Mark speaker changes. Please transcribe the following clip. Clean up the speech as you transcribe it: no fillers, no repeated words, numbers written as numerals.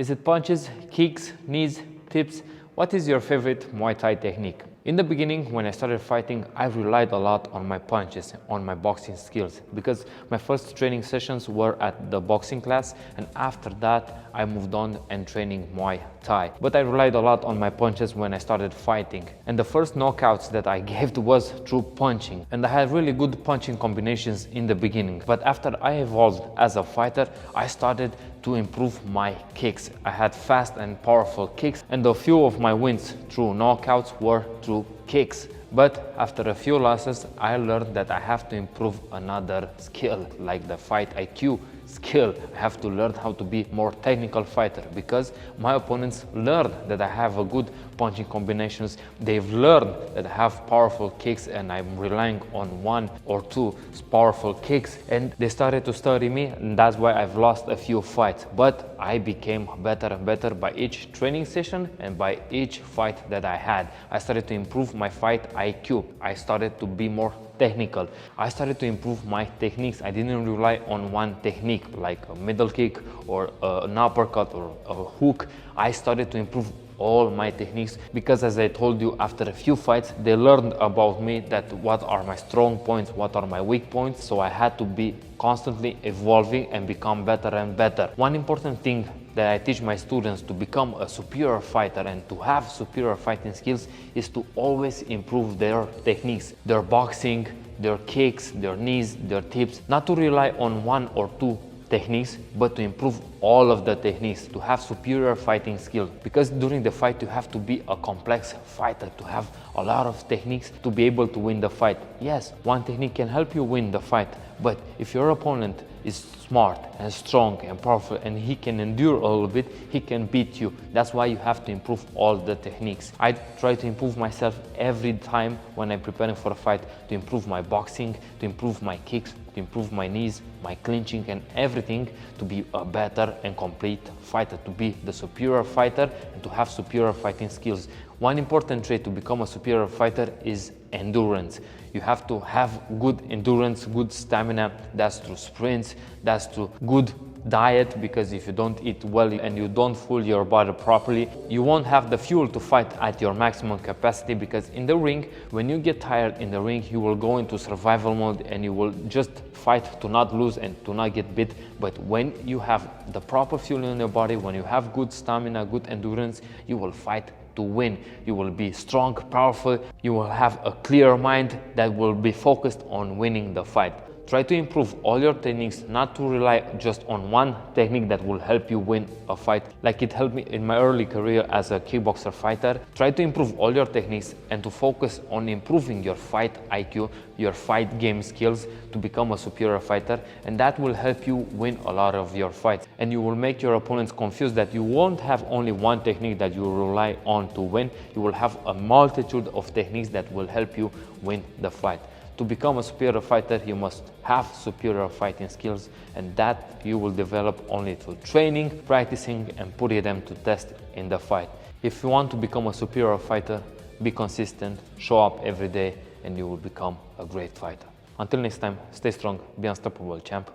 Speaker 1: Is it punches, kicks, knees, tips? What is your favorite Muay Thai technique? In the beginning, when I started fighting, I relied a lot on my punches, on my boxing skills, because my first training sessions were at the boxing class, and after that, I moved on and training Muay Thai. But I relied a lot on my punches when I started fighting. And the first knockouts that I gave was through punching. And I had really good punching combinations in the beginning. But after I evolved as a fighter, I started to improve my kicks. I had fast and powerful kicks, and a few of my wins through knockouts were through kicks. But after a few losses, I learned that I have to improve another skill, like the fight IQ skill. I have to learn how to be more technical fighter, because my opponents learned that I have a good punching combinations. They've learned that I have powerful kicks and I'm relying on one or two powerful kicks, and they started to study me, and that's why I've lost a few fights. But I became better and better by each training session and by each fight that I had. I started to improve my fight IQ. I started to be more technical. I started to improve my techniques. I didn't rely on one technique like a middle kick or an uppercut or a hook. I started to improve all my techniques, because as I told you, after a few fights they learned about me, that what are my strong points, what are my weak points. So I had to be constantly evolving and become better and better. One important thing that I teach my students to become a superior fighter and to have superior fighting skills is to always improve their techniques, their boxing, their kicks, their knees, their tips, not to rely on one or two techniques, but to improve all of the techniques, to have superior fighting skills. Because during the fight you have to be a complex fighter, to have a lot of techniques to be able to win the fight. Yes, one technique can help you win the fight, but if your opponent is smart and strong and powerful and he can endure a little bit, he can beat you. That's why you have to improve all the techniques. I try to improve myself every time when I'm preparing for a fight, to improve my boxing, to improve my kicks, to improve my knees, my clinching and everything, to be a better and complete fighter, to be the superior fighter and to have superior fighting skills. One important trait to become a superior fighter is endurance. You have to have good endurance, good stamina. That's through sprints, that's through good diet, because if you don't eat well and you don't fuel your body properly, you won't have the fuel to fight at your maximum capacity. Because in the ring, when you get tired in the ring, you will go into survival mode and you will just fight to not lose and to not get beat. But when you have the proper fuel in your body, when you have good stamina, good endurance, you will fight to win. You will be strong, powerful, you will have a clear mind that will be focused on winning the fight. Try to improve all your techniques, not to rely just on one technique that will help you win a fight, like it helped me in my early career as a kickboxer fighter. Try to improve all your techniques and to focus on improving your fight IQ, your fight game skills, to become a superior fighter, and that will help you win a lot of your fights. And you will make your opponents confused that you won't have only one technique that you rely on to win. You will have a multitude of techniques that will help you win the fight. To become a superior fighter, you must have superior fighting skills, and that you will develop only through training, practicing, and putting them to test in the fight. If you want to become a superior fighter, be consistent, show up every day, and you will become a great fighter. Until next time, stay strong, be unstoppable, champ.